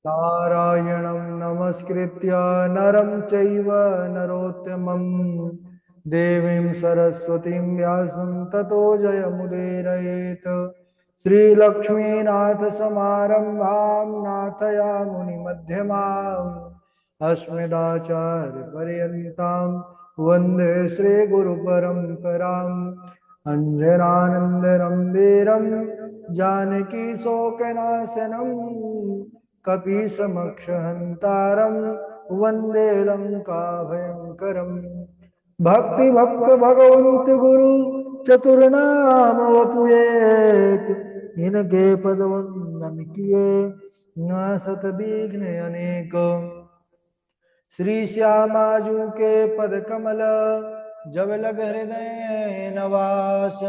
नारायणं नमस्कृत्य नरं चैव नरोत्तमं देवीं सरस्वतीं व्यासं ततो जयमुदीरयेत्। श्रीलक्ष्मीनाथसमारम्भां नाथयामुनिमध्यमाम् अस्मदाचार्यपर्यन्तां वन्दे श्रीगुरुपरम्पराम्। अञ्जनानन्दनं वीरं जानकीशोकनाशनं कपीशमक्षहन्तारं वन्दे लङ्काभयङ्करम्। भक्ति भक्त भगवंत गुरु चतुर्नाम वपुएक, इनके पद वंदन किए न सत विघ्न अनेक। श्री श्यामाजू के पद कमल जब लग हृदय नवास,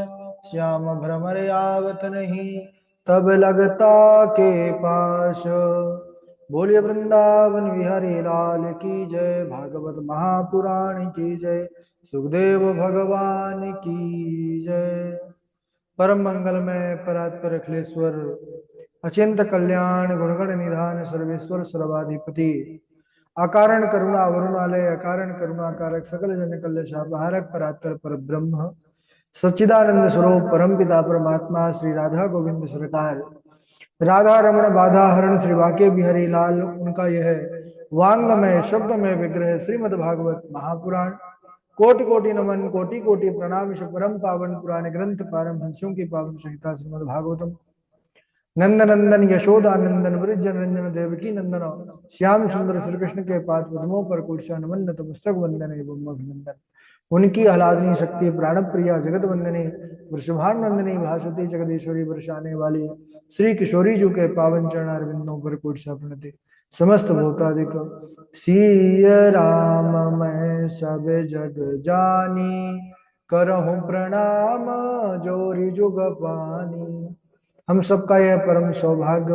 श्याम भ्रमर आवत नहीं तब लगता के पास। बोलिए वृंदावन विहरी लाल की जय, भागवत महापुराण की जय, सुखदेव भगवान की जय। परम मंगल में परात्पर अखिलेश्वर अचिंत कल्याण गुणगण निधान सर्वेश्वर सर्वाधिपति अकारण करुणा वरुणालय अकारण करुणा कारक सकल जन कल्याणहारक परात्पर पर ब्रह्म सच्चिदानंद स्वरूप परम पिता परमात्मा श्री राधा गोविंद सरकार राधा रमण बाधा हरण श्री वाके बिहारी लाल उनका यह वांगमय शब्दमय विग्रह श्रीमद् भागवत महापुराण कोटि कोटि नमन कोटि कोटि प्रणाम। परम पावन पुराण ग्रंथ पारमहंसों की पावन संहिता श्रीमद् भागवतम। नंदनंदन यशोदानंदन वृज रंजन देवकी नंदन श्याम सुंदर श्री कृष्ण के पाद पद्मों पर कुर्षा नमन नतमस्तक वंदन एवं अभिनंदन। उनकी आह्लादनी शक्ति प्राण प्रिया जगत वंदनी वृषभानंदनी भासुती जगदीश्वरी वर्षाने वाली श्री किशोरी जी के पावन चरण अरविंदों पर कुर्षा प्रणति। समस्त भूतादिक सिय राम मैं सब जग जानी, करहूं प्रणाम जोरी जुग पानी। हम सबका यह परम सौभाग्य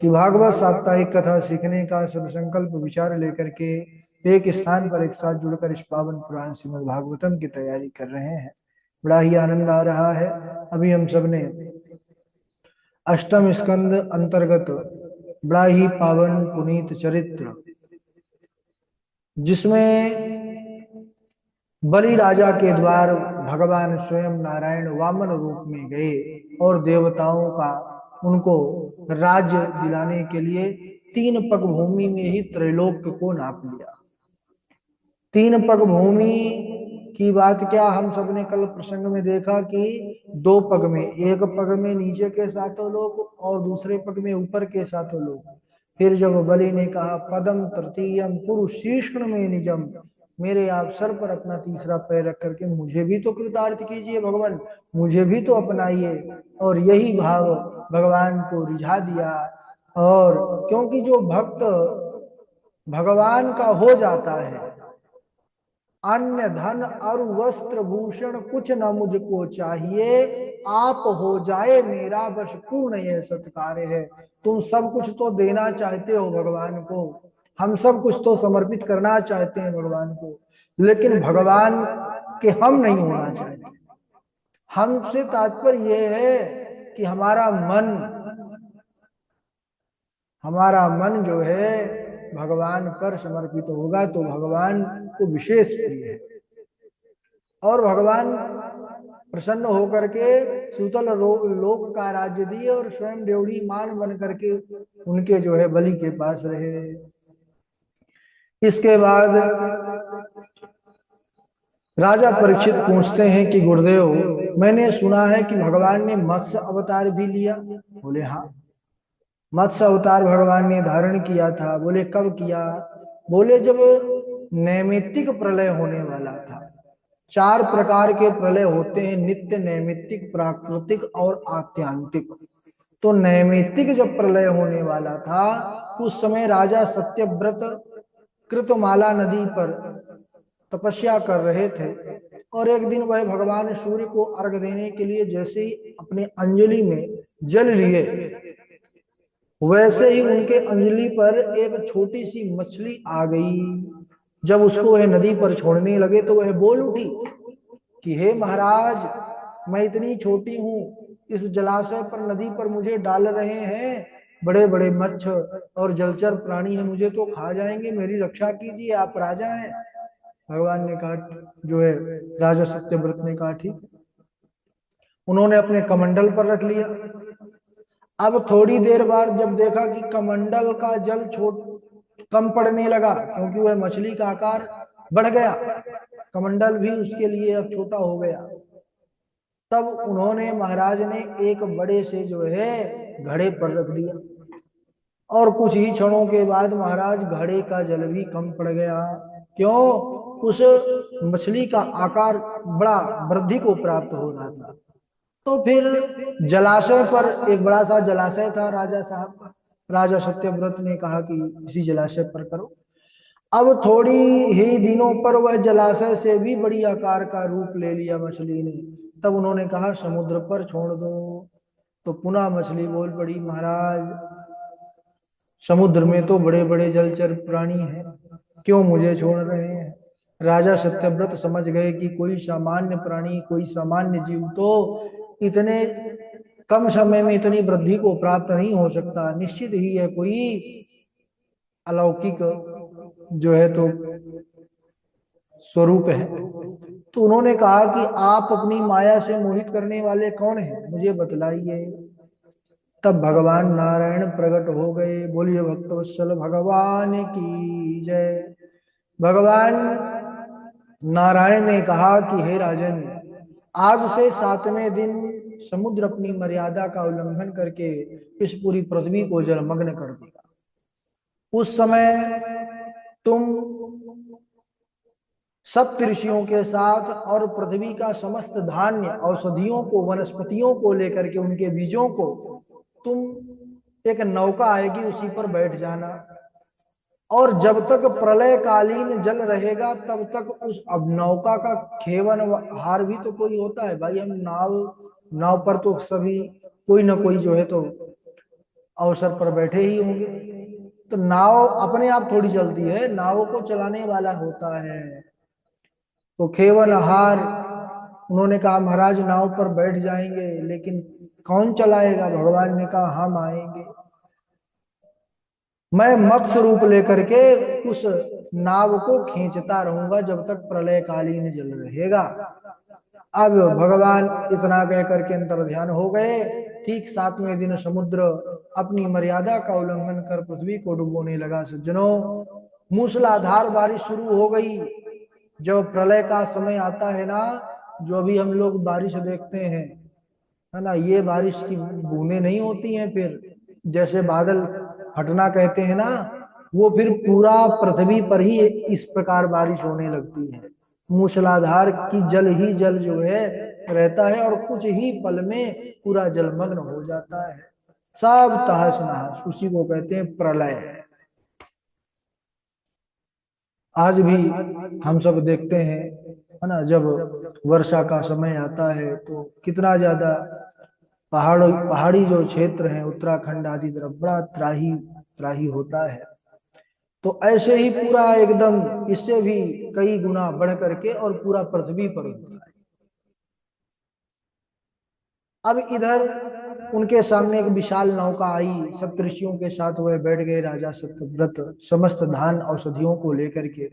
कि भागवत साप्ताहिक कथा सीखने का सब संकल्प विचार लेकर के एक स्थान पर एक साथ जुड़कर इस पावन पुराण श्रीमद् भागवतम की तैयारी कर रहे हैं। बड़ा ही आनंद आ रहा है। अभी हम सब ने अष्टम स्कंद अंतर्गत बड़ा ही पावन पुनीत चरित्र, जिसमें बलि राजा के द्वार भगवान स्वयं नारायण वामन रूप में गए और देवताओं का उनको राज्य दिलाने के लिए 3 पग भूमि में ही त्रैलोक्य को नाप लिया। 3 पग भूमि की बात क्या, हम सबने कल प्रसंग में देखा कि 2 पग में, एक पग में नीचे के 7 लोग और दूसरे पग में ऊपर के 7 लोग। फिर जब बलि ने कहा पदम तृतीयम पुरुषीष्ण में निजम, मेरे आप सर पर अपना तीसरा पैर रख करके मुझे भी तो कृतार्थ कीजिए भगवान, मुझे भी तो अपनाइए। और यही भाव भगवान को रिझा दिया। और क्योंकि जो भक्त भगवान का हो जाता है, अन्य धन और वस्त्र भूषण कुछ न मुझको चाहिए, आप हो जाए मेरा बस पूर्ण यह सत्कार है। तुम सब कुछ तो देना चाहते हो भगवान को, हम सब कुछ तो समर्पित करना चाहते हैं भगवान को, लेकिन भगवान के हम नहीं होना चाहते। हमसे तात्पर्य यह है कि हमारा मन जो है भगवान पर समर्पित होगा तो भगवान को विशेष प्रिय है। और भगवान प्रसन्न होकर के सूतल लोक का राज्य दिए और स्वयं देवड़ी मान बन करके उनके जो है बलि के पास रहे। इसके बाद राजा परीक्षित पूछते हैं कि गुरुदेव, मैंने सुना है कि भगवान ने मत्स्य अवतार भी लिया। बोले हाँ, मत्स्य अवतार भगवान ने धारण किया था। बोले कब किया? बोले जब नैमित्तिक प्रलय होने वाला था। 4 प्रकार के प्रलय होते हैं, नित्य, नैमित्तिक, प्राकृतिक और आत्यांतिक। तो नैमित्तिक जब प्रलय होने वाला था उस समय राजा सत्यव्रत कृतमाला नदी पर तपस्या कर रहे थे और एक दिन वह भगवान सूर्य को अर्घ देने के लिए जैसे ही अपने अंजलि में जल लिए, वैसे ही उनके अंजलि पर एक छोटी सी मछली आ गई। जब उसको वह नदी पर छोड़ने लगे तो वह बोल उठी कि हे महाराज, मैं इतनी छोटी हूं, इस जलाशय पर नदी पर मुझे डाल रहे हैं बड़े बड़े मत्स्य और जलचर प्राणी हैं, मुझे तो खा जाएंगे, मेरी रक्षा कीजिए, आप राजा हैं। भगवान ने कहा, जो है राजा सत्यव्रत ने कहा ठीक। उन्होंने अपने कमंडल पर रख लिया। अब थोड़ी देर बाद जब देखा कि कमंडल का जल छोट कम पड़ने लगा, क्योंकि वह मछली का आकार बढ़ गया, कमंडल भी उसके लिए अब छोटा हो गया, तब उन्होंने महाराज ने एक बड़े से जो है घड़े पर रख दिया, और कुछ ही क्षणों के बाद महाराज घड़े का जल भी कम पड़ गया। क्यों? उस मछली का आकार बड़ा वृद्धि को प्राप्त हो रहा था। तो फिर जलाशय पर, एक बड़ा सा जलाशय था राजा साहब का, राजा सत्यव्रत ने कहा कि इसी जलाशय पर करो। अब थोड़ी ही दिनों पर वह जलाशय से भी बड़ी आकार का रूप ले लिया मछली ने। तब उन्होंने कहा समुद्र पर छोड़ दो। तो पुनः मछली बोल पड़ी, महाराज समुद्र में तो बड़े बड़े जलचर प्राणी हैं, क्यों मुझे छोड़ रहे हैं? राजा सत्यव्रत समझ गए कि कोई सामान्य प्राणी, कोई सामान्य जीव तो इतने कम समय में इतनी वृद्धि को प्राप्त नहीं हो सकता, निश्चित ही है कोई अलौकिक जो है तो स्वरूप है। तो उन्होंने कहा कि आप अपनी माया से मोहित करने वाले कौन हैं, मुझे बतलाइए। तब भगवान नारायण प्रकट हो गए। बोलिए भक्तवत्सल भगवान की जय। भगवान नारायण ने कहा कि हे राजन, आज से 7वें दिन समुद्र अपनी मर्यादा का उल्लंघन करके इस पूरी पृथ्वी को जलमग्न कर देगा। उस समय तुम सप्त ऋषियों के साथ और पृथ्वी का समस्त धान्य, औषधियों को, वनस्पतियों को लेकर के, उनके बीजों को, तुम एक नौका आएगी उसी पर बैठ जाना, और जब तक प्रलयकालीन जल रहेगा तब तक उस, अब नौका का खेवन हार भी तो कोई होता है भाई, हम नाव पर तो सभी कोई ना कोई जो है तो अवसर पर बैठे ही होंगे। तो नाव अपने आप थोड़ी चलती है, नाव को चलाने वाला होता है। तो खेवन आहार, उन्होंने कहा महाराज नाव पर बैठ जाएंगे, लेकिन कौन चलाएगा? भगवान ने कहा हम आएंगे, मैं मत्स्य रूप लेकर के उस नाव को खींचता रहूंगा जब तक प्रलयकालीन जल रहेगा। अब भगवान इतना कह करके अंतर ध्यान हो गए। ठीक 7वें दिन समुद्र अपनी मर्यादा का उल्लंघन कर पृथ्वी को डुबोने लगा। सज्जनों, मूसलाधार बारिश शुरू हो गई। जब प्रलय का समय आता है ना, जो अभी हम लोग बारिश देखते हैं, है ना, ये बारिश की बूंदें नहीं होती हैं, फिर जैसे बादल फटना कहते हैं ना, वो फिर पूरा पृथ्वी पर ही इस प्रकार बारिश होने लगती है। मूसलाधार की जल ही जल जो है रहता है, और कुछ ही पल में पूरा जलमग्न हो जाता है, सब तहस नहस। उसी को कहते हैं प्रलय। आज भी हम सब देखते हैं, है ना, जब वर्षा का समय आता है तो कितना ज्यादा पहाड़ी जो क्षेत्र है उत्तराखंड आदि तरफ बड़ा त्राही त्राही होता है। तो ऐसे ही पूरा एकदम इससे भी कई गुना बढ़ करके और पूरा पृथ्वी पर होता है। अब इधर उनके सामने एक विशाल नौका आई, सप्तऋषियों के साथ वह बैठ गए राजा सत्यव्रत, समस्त धान औषधियों को लेकर के।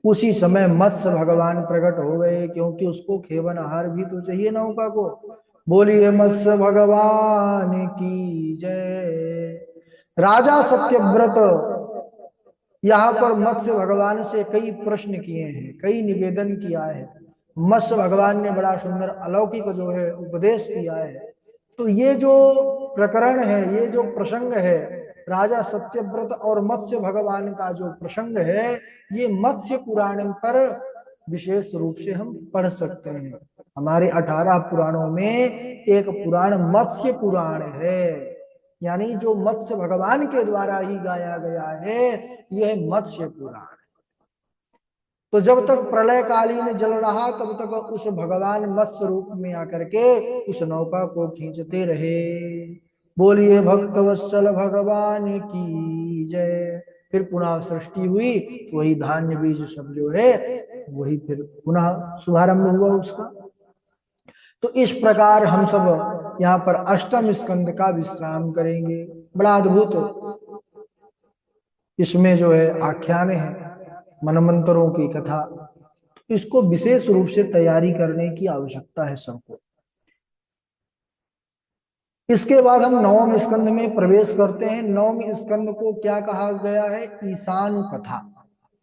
उसी समय मत्स्य भगवान प्रकट हो गए, क्योंकि उसको खेवन आहार भी तो चाहिए नौका को। बोलिए मत्स्य भगवान की जय। राजा सत्यव्रत यहाँ पर मत्स्य भगवान से कई प्रश्न किए हैं, कई निवेदन किया है। मत्स्य भगवान ने बड़ा सुंदर अलौकिक जो है उपदेश किया है। तो ये जो प्रकरण है, ये जो प्रसंग है, राजा सत्यव्रत और मत्स्य भगवान का जो प्रसंग है, ये मत्स्य पुराण पर विशेष रूप से हम पढ़ सकते हैं। हमारे 18 पुराणों में एक पुराण मत्स्य पुराण है, यानी जो मत्स्य भगवान के द्वारा ही गाया गया है, यह मत्स्य पुराण। तो जब तक प्रलयकालीन जल रहा तब तक उस भगवान मत्स्य रूप में आकर के उस नौका को खींचते रहे। बोलिए भक्तवत्सल भगवान की जय। फिर पुनः सृष्टि हुई, तो वही धान्य बीज सब जो है वही फिर पुनः शुभारंभ हुआ उसका। तो इस प्रकार हम सब यहाँ पर अष्टम स्कंद का विश्राम करेंगे। बड़ा अद्भुत इसमें जो है आख्यान है, मनमंत्रों की कथा। इसको विशेष रूप से तैयारी करने की आवश्यकता है सबको। इसके बाद हम नवम स्कंद में प्रवेश करते हैं। नवम स्कंद को क्या कहा गया है? ईशान कथा।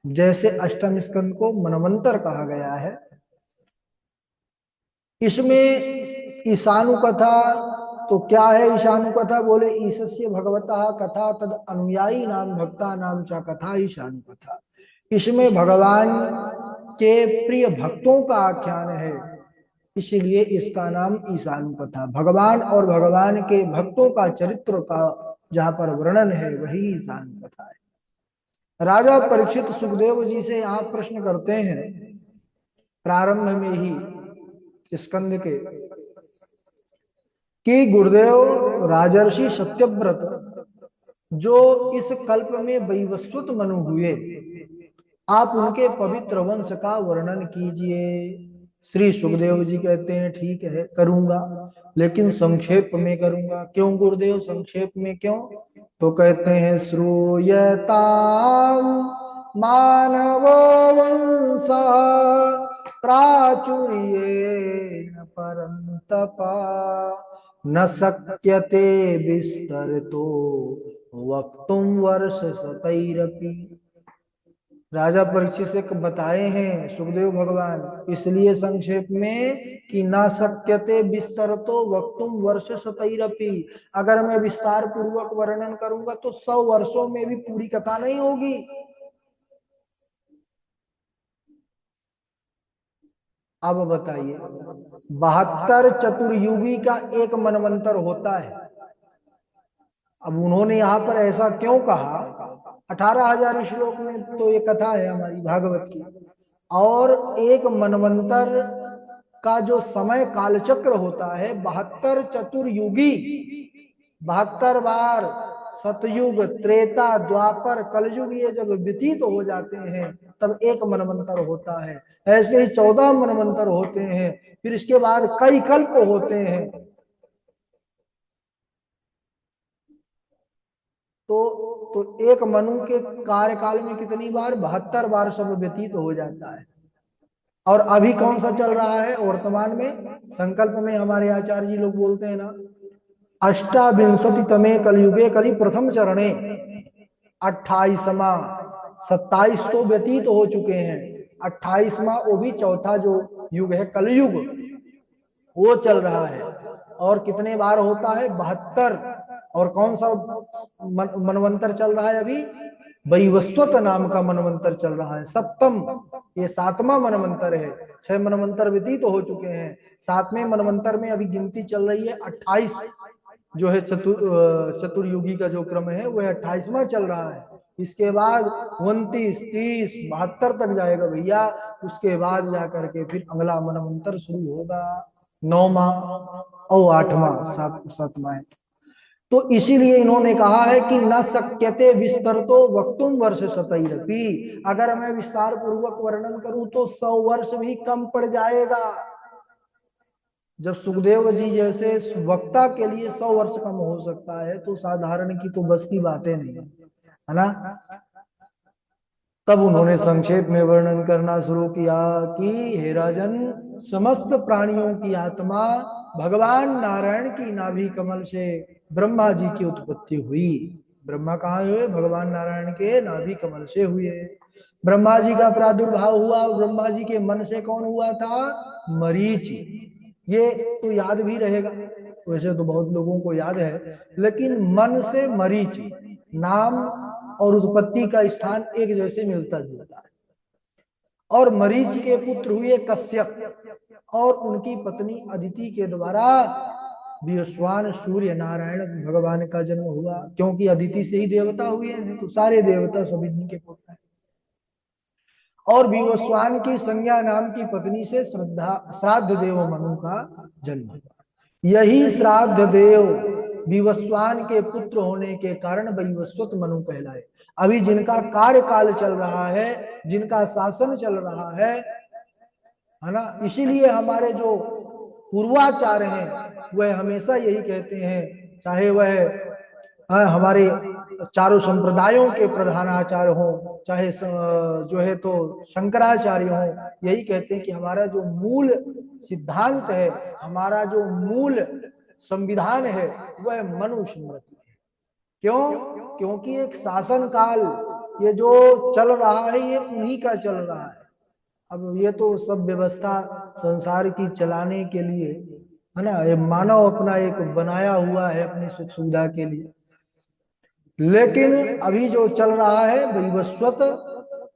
जैसे अष्टम स्कंद को मनवंतर कहा गया है, इसमें ईशानु कथा। तो क्या है ईशानु कथा? बोले ईशस्य भगवतः कथा तद अनुयायी नाम भक्ता नाम च कथा ईशानु कथा। इसमें भगवान के प्रिय भक्तों का आख्यान है, इसीलिए इसका नाम ईशानु कथा। भगवान और भगवान के भक्तों का चरित्र का जहां पर वर्णन है वही ईशानु कथा है। राजा परीक्षित सुखदेव जी से यहाँ प्रश्न करते हैं प्रारंभ में ही स्कंद के, कि गुरुदेव राजर्षि सत्यव्रत जो इस कल्प में वैवस्वत मनु हुए, आप उनके पवित्र वंश का वर्णन कीजिए। श्री सुखदेव जी कहते हैं ठीक है करूंगा, लेकिन संक्षेप में करूंगा। क्यों गुरुदेव संक्षेप में क्यों? तो कहते हैं श्रूयताम मानवो वंशा प्राचुर्येण परन्तपा न शक्यते विस्तरतो वक्तुम वर्ष शतैरपि। राजा परीक्षित से बताए हैं सुखदेव भगवान इसलिए संक्षेप में कि ना शक्यते विस्तरतो वक्तुम वर्ष शतैरपि। अगर मैं विस्तार पूर्वक वर्णन करूंगा तो 100 वर्षों में भी पूरी कथा नहीं होगी। अब बताइए, 72 चतुर्युगी का एक मनवंतर होता है। अब उन्होंने यहाँ पर ऐसा क्यों कहा? 18,000 श्लोक में तो ये कथा है हमारी भागवत की, और एक मनवंतर का जो समय कालचक्र होता है 72 चतुर्युगी, 72 बार सतयुग त्रेता द्वापर कलयुग ये जब व्यतीत हो जाते हैं तब एक मनवंतर होता है। ऐसे ही 14 मनवंतर होते हैं, फिर इसके बाद कई कल्प होते हैं। तो एक मनु के कार्यकाल में कितनी बार? 72 बार सब व्यतीत हो जाता है। और अभी कौन सा चल रहा है वर्तमान में? संकल्प में हमारे आचार्य जी लोग बोलते हैं ना, अष्टाविंशति तमे कलयुगे कली प्रथम चरणे 28वां, 27 तो व्यतीत हो चुके हैं, 28वां वो भी चौथा जो युग है कलयुग वो चल रहा है। और कितने बार होता है? 72। और कौन सा मनवंतर चल रहा है अभी? वैवस्वत नाम का मनवंतर चल रहा है, सप्तम। ये 7वां मनवंतर है। 6 मनवंतर व्यतीत हो चुके हैं, 7वें मनवंतर में अभी गिनती चल रही है। 28 जो है चतुर्युगी का जो क्रम है वह 28वां चल रहा है। इसके बाद 29, 30, 72 तक जाएगा भैया। उसके बाद जाकर के फिर अगला मनवंतर शुरू होगा, 9वां और 8वां, 7वां है। तो इसीलिए इन्होंने कहा है कि न शक्यते विस्तरतो वक्तुम वर्ष शतैरपि। अगर मैं विस्तार पूर्वक वर्णन करूं तो 100 वर्ष भी कम पड़ जाएगा। जब सुखदेव जी जैसे वक्ता के लिए 100 वर्ष कम हो सकता है तो साधारण की तो बस की बातें नहीं है ना। तब उन्होंने संक्षेप में वर्णन करना शुरू किया कि हे राजन, समस्त प्राणियों की आत्मा भगवान नारायण की नाभि कमल से ब्रह्मा जी की उत्पत्ति हुई। ब्रह्मा कहाँ हुए? भगवान नारायण के नाभि कमल से हुए। ब्रह्मा जी का प्रादुर्भाव हुआ, ब्रह्मा जी के मन से कौन हुआ था? मरीचि। ये तो याद भी रहेगा, वैसे तो बहुत लोगों को याद है, लेकिन मन से मरीचि नाम और उत्पत्ति का स्थान एक जैसे मिलता जुलता है। और मरीच के पुत्र हुए कश्यप, और उनकी पत्नी अदिति के द्वारा विश्वान सूर्य नारायण भगवान का जन्म हुआ। क्योंकि अदिति से ही देवता हुए हैं, तो सारे देवता सभी के पुत्र हैं। और विवस्वान की संज्ञा नाम की पत्नी से श्राद्ध देव मनु का जन्म हुआ। यही श्राद्ध देव विवस्वान के पुत्र होने के कारण वैवस्वत मनु कहलाए। अभी जिनका कार्यकाल चल रहा है, जिनका शासन चल रहा है ना, इसीलिए हमारे जो पूर्वाचार्य हैं वह हमेशा यही कहते हैं, चाहे वह हमारे चारों संप्रदायों के प्रधानाचार्य हों, चाहे जो है तो शंकराचार्य हों, यही कहते हैं कि हमारा जो मूल सिद्धांत है, हमारा जो मूल संविधान है, वह मनुस्मृति है। क्यों? क्योंकि एक शासन काल ये जो चल रहा है, ये उन्हीं का चल रहा है। अब ये तो सब व्यवस्था संसार की चलाने के लिए है ना, ये मानव अपना एक बनाया हुआ है अपनी सुख सुविधा के लिए, लेकिन अभी जो चल रहा है वैवस्वत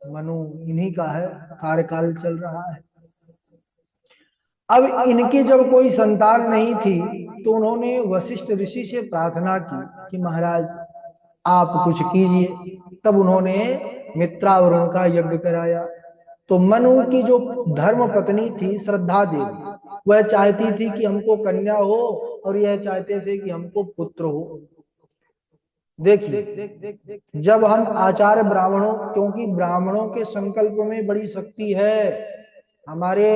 मनु इन्हीं का है, कार्यकाल चल रहा है। अब इनकी जब कोई संतान नहीं थी तो उन्होंने वशिष्ठ ऋषि से प्रार्थना की कि महाराज आप कुछ कीजिए। तब उन्होंने मित्रावरुण का यज्ञ कराया। तो मनु की जो धर्म पत्नी थी श्रद्धा देवी, वह चाहती थी कि हमको कन्या हो और यह चाहते थे कि हमको पुत्र हो। देखिए, जब हम आचार्य ब्राह्मणों, क्योंकि ब्राह्मणों के संकल्प में बड़ी शक्ति है, हमारे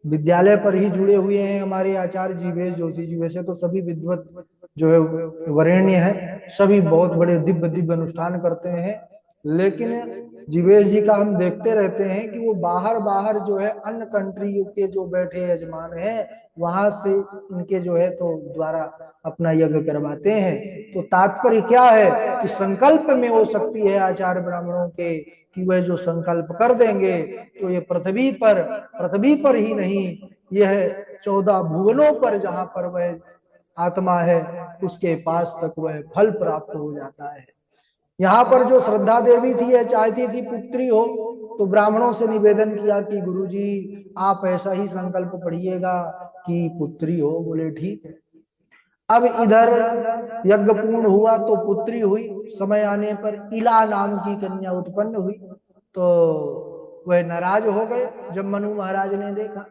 विद्यालय पर ही जुड़े हुए हैं हमारे आचार्य जीवेश जोशी जी। वैसे तो सभी विद्वत जो है वरेण्य है, सभी बहुत बड़े दिव्य दिव्य अनुष्ठान करते हैं, लेकिन जीवेश जी का हम देखते रहते हैं कि वो बाहर बाहर जो है अन्य कंट्री के जो बैठे यजमान हैं, वहां से इनके जो है तो द्वारा अपना यज्ञ करवाते हैं। तो तात्पर्य क्या है कि संकल्प में वो शक्ति है आचार्य ब्राह्मणों के कि वह जो संकल्प कर देंगे तो ये पृथ्वी पर ही नहीं, यह 14 भुवनों पर जहां पर वह आत्मा है उसके पास तक वह फल प्राप्त हो जाता है। यहाँ पर जो श्रद्धा देवी थी यह चाहती थी पुत्री हो, तो ब्राह्मणों से निवेदन किया कि गुरुजी आप ऐसा ही संकल्प पढ़िएगा कि पुत्री हो। बोले ठीक है। अब इधर यज्ञ पूर्ण हुआ तो पुत्री हुई। समय आने पर इला नाम की कन्या उत्पन्न हुई। तो वह नाराज हो गए जब मनु महाराज ने देखा,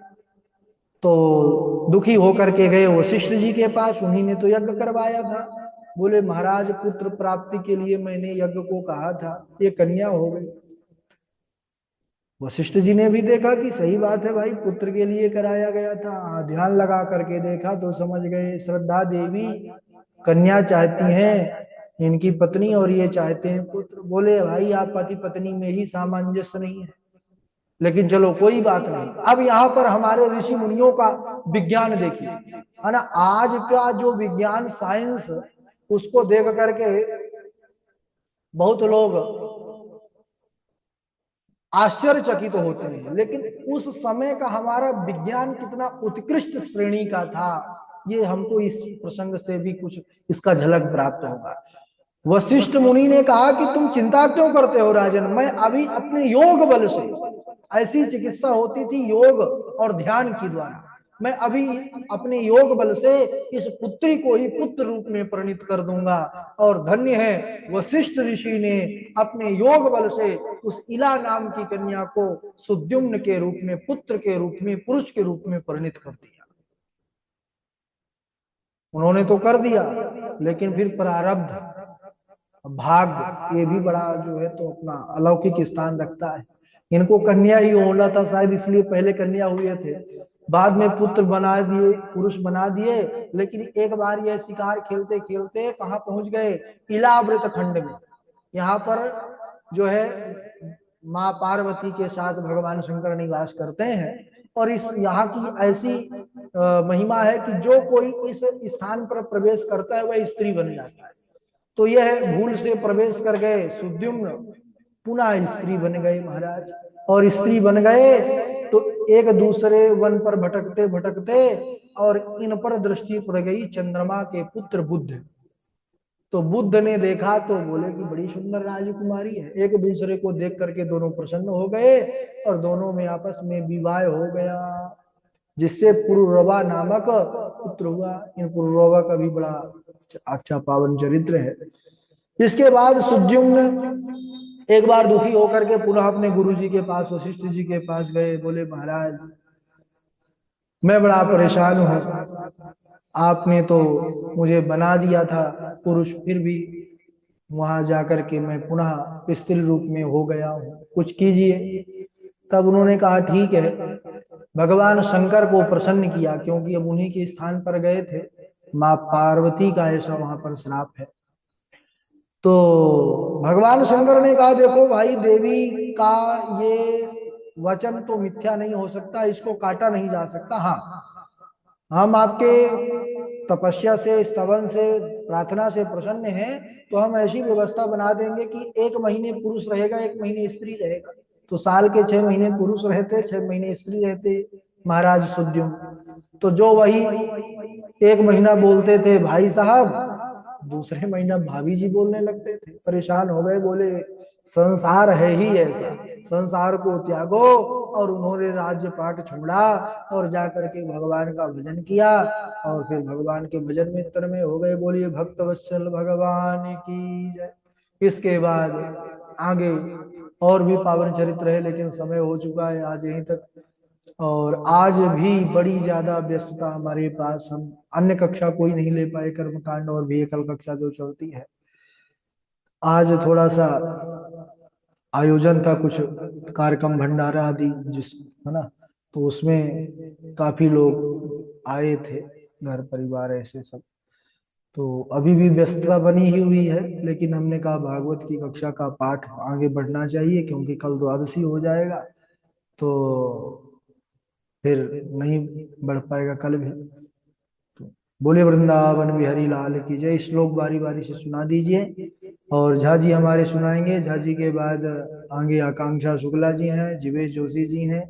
तो दुखी होकर के गए वशिष्ठ जी के पास। उन्हीं ने तो यज्ञ करवाया था। बोले महाराज पुत्र प्राप्ति के लिए मैंने यज्ञ को कहा था, ये कन्या हो गई। वशिष्ठ जी ने भी देखा कि सही बात है भाई, पुत्र के लिए कराया गया था। ध्यान लगा करके देखा तो समझ गए श्रद्धा देवी कन्या चाहती हैं इनकी पत्नी और ये चाहते हैं पुत्र। बोले भाई आप पति पत्नी में ही सामंजस्य नहीं है, लेकिन चलो कोई बात नहीं। अब यहाँ पर हमारे ऋषि मुनियों का विज्ञान देखिए, है ना। आज का जो विज्ञान साइंस, उसको देख करके बहुत लोग आश्चर्यचकित होते हैं, लेकिन उस समय का हमारा विज्ञान कितना उत्कृष्ट श्रेणी का था, ये हमको इस प्रसंग से भी कुछ इसका झलक प्राप्त होगा। वशिष्ठ मुनि ने कहा कि तुम चिंता क्यों करते हो राजन, मैं अभी अपने योग बल से, ऐसी चिकित्सा होती थी योग और ध्यान की द्वारा, मैं अभी अपने योग बल से इस पुत्री को ही पुत्र रूप में परिणित कर दूंगा। और धन्य है वशिष्ठ ऋषि ने अपने योग बल से उस इला नाम की कन्या को सुद्युम्न के रूप में, पुत्र के रूप में, पुरुष के रूप में परिणित कर दिया। उन्होंने तो कर दिया, लेकिन फिर प्रारब्ध भाग्य ये भी बड़ा जो है तो अपना अलौकिक स्थान रखता है। इनको कन्या ही होना था शायद, इसलिए पहले कन्या हुए थे, बाद में पुत्र बना दिए, पुरुष बना दिए। लेकिन एक बार यह शिकार खेलते खेलते कहाँ पहुंच गए, इलाव्रत खंड में। यहाँ पर जो है माँ पार्वती के साथ भगवान शंकर निवास करते हैं, और इस यहाँ की ऐसी महिमा है कि जो कोई इस स्थान पर प्रवेश करता है वह स्त्री बन जाता है। तो यह भूल से प्रवेश कर गए सुद्युम्न, पुनः स्त्री बन गए महाराज। और स्त्री बन गए तो एक दूसरे वन पर भटकते भटकते और इन पर दृष्टि पड़ गई चंद्रमा के पुत्र बुद्ध। तो बुद्ध ने देखा तो बोले कि बड़ी सुंदर राजकुमारी है। एक दूसरे को देख करके दोनों प्रसन्न हो गए और दोनों में आपस में विवाह हो गया, जिससे पुरुरवा नामक पुत्र हुआ। इन पुरुरवा का भी बड़ा अच्छा पावन चरित्र है। इसके बाद सुद्युम्न एक बार दुखी होकर के पुनः अपने गुरु जी के पास, वशिष्ठ जी के पास गए। बोले महाराज मैं बड़ा परेशान हूँ, आपने तो मुझे बना दिया था पुरुष, फिर भी वहां जाकर के मैं पुनः स्त्री रूप में हो गया हूँ, कुछ कीजिए। तब उन्होंने कहा ठीक है। भगवान शंकर को प्रसन्न किया, क्योंकि अब उन्हीं के स्थान पर गए थे। माँ पार्वती का ऐसा वहां पर श्राप है। तो भगवान शंकर ने कहा देखो भाई, देवी का ये वचन तो मिथ्या नहीं हो सकता, इसको काटा नहीं जा सकता। हाँ, हम आपके तपस्या से, स्तवन से, प्रार्थना से प्रसन्न हैं, तो हम ऐसी व्यवस्था बना देंगे कि 1 महीने पुरुष रहेगा, 1 महीने स्त्री रहेगा। तो साल के 6 महीने पुरुष रहते, 6 महीने स्त्री रहते महाराज सुद्युम्न। तो जो वही 1 महीना बोलते थे भाई साहब, दूसरे महीना भाभी जी बोलने लगते थे। परेशान हो गए, बोले संसार है ही ऐसा, संसार को त्यागो। और उन्होंने राज्य पाठ छोड़ा और जाकर के भगवान का भजन किया। और फिर भगवान के भजन में तन्मय हो गए। बोलिए भक्त वत्सल भगवान की जय। इसके बाद आगे और भी पावन चरित्र है, लेकिन समय हो चुका है आज यहीं तक। और आज भी बड़ी ज्यादा व्यस्तता हमारे पास, हम अन्य कक्षा कोई नहीं ले पाए, कर्मकांड और भी एकल कक्षा जो चलती है। आज थोड़ा सा आयोजन था, कुछ कार्यक्रम भंडारा आदि जिस, है ना, तो उसमें काफी लोग आए थे, घर परिवार ऐसे सब। तो अभी भी व्यस्तता बनी ही हुई है, लेकिन हमने कहा भागवत की कक्षा का पाठ आगे बढ़ना चाहिए, क्योंकि कल द्वादशी हो जाएगा, तो फिर नहीं बढ़ पाएगा कल भी। तो बोले वृंदावन बिहारी लाल की जय। श्लोक बारी बारी से सुना दीजिए, और झा जी हमारे सुनाएंगे। झा जी के बाद आगे आकांक्षा शुक्ला जी हैं, जीवेश जोशी जी हैं,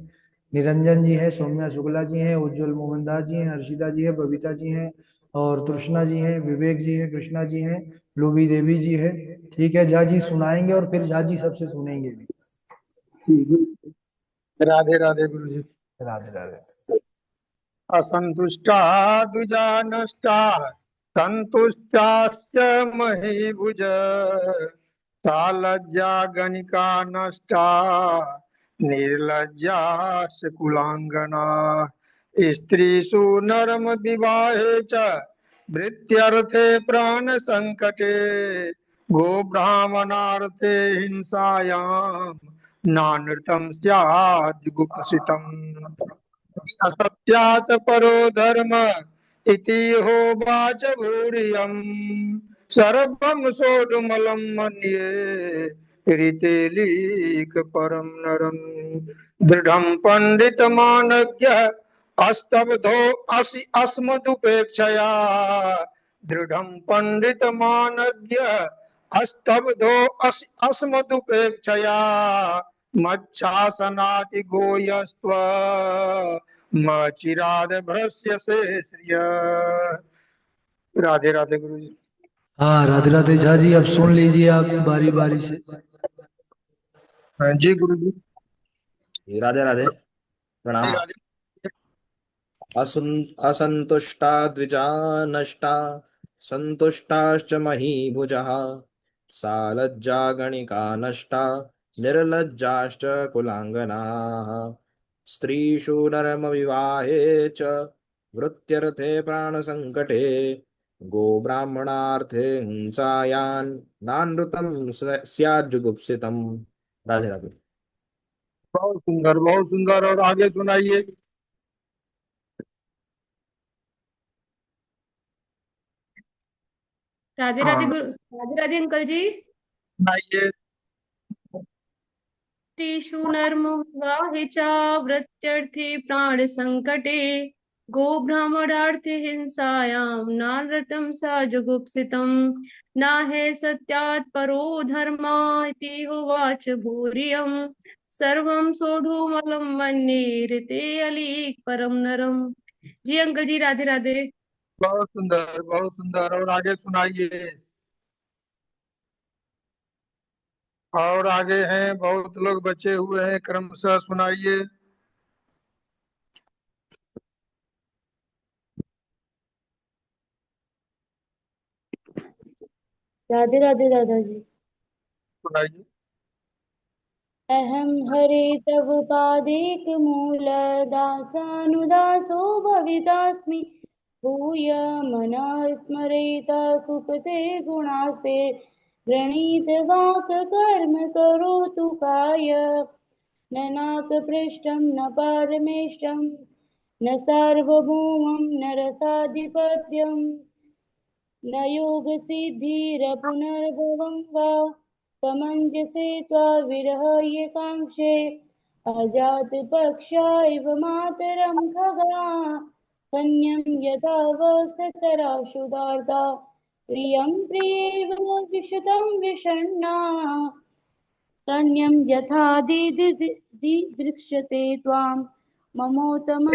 निरंजन जी हैं, सौम्या शुक्ला जी हैं, उज्जवल मोहनदास जी हैं, हर्षिता जी हैं, बबीता जी हैं, और तृष्णा जी हैं, विवेक जी हैं, कृष्णा जी हैं, लूबी देवी जी है। ठीक है, झा जी सुनाएंगे और फिर झा जी सबसे सुनेंगे भी। राधे राधे गुरु जी। राधे राधे। असंतुष्टा द्विजा नष्टा संतुष्टाश्च महीभुज सालज्जा गणिका नष्टा निर्लज्जा कुलांगना स्त्रीषु नरम विवाहे च वृत्त्यर्थे प्राण संकटे गो ब्राह्मणार्थे हिंसायां नानृतं स्याद् गुप्सितम् असत्यात् परो धर्म इति होवाच भूरियम् सर्वं सोढुमलं मन्ये ऋतेलीक परं नरम् दृढं पण्डितमानज्ञः अस्तब्धो असि अस्मदुपेक्षया दृढं पण्डितमानज्ञः अस्तब्धो असि अस्मदुपेक्षया मच्छासनाति गोयस्त्व चिराद भ्रश्य से श्रिय। राधे राधे गुरु जी। हाँ राधे राधे। झा जी अब सुन लीजिए आप बारी बारी से। हाँ जी गुरु जी। राधे राधे, प्रणाम। असंतुष्टा द्विजा नष्टा संतुष्टाश्च महीभुजः सालज्जा गणिका नष्टा निर्लज्जाश्च कुलांगनाः स्त्रीषु नरमविवाहे च वृत्त्यर्थे प्राणसंकटे गोब्राह्मणार्थे हिंसायां नानृतं स्याज्जुगुप्सितम्। राधे राधे। बहुत सुंदर, बहुत सुंदर। और आगे सुनाइए। राधे राधे हाँ गुरु, राधे राधे अंकल जी। सुनाइए। तेषु नर्मोवाहे च वृत्त्यर्थे प्राण संकटे गो ब्राह्मणार्थे हिंसायां नानृतं सा जुगुप्सितम् नाहे सत्यात् परो धर्मा इति होवाच भूरियम् सर्वं सोढुमलं मन्ये ऋते अलीक परम नरम। जी अंकल जी, राधे राधे। बहुत सुंदर, बहुत सुंदर। और आगे सुनाइए। और आगे हैं, बहुत लोग बचे हुए हैं, क्रमशः सुनाइए। राधे राधे दादाजी। सुनाइए। अहं हरे तव पादेक मूल दासानुदासो भवितास्मि भूय मनः स्मरेत सुपते गुणास्ते व्रणीत वाक् कर्म करोतु काय न नाकपृष्ठं न पारमेष्टं न सार्वभौमं न रसाधिपत्यम्। न योगसिद्धिरपुनर्भवं वा समञ्जसे त्वाविरह ये काङ्क्षे अजातपक्षा इव मातरं खगा कन्यं यथा वसतराशुदार्ता प्रियं प्रियेव विशतं विषण्णा कन्यं यथा दिदृक्षते त्वां ममोत्तम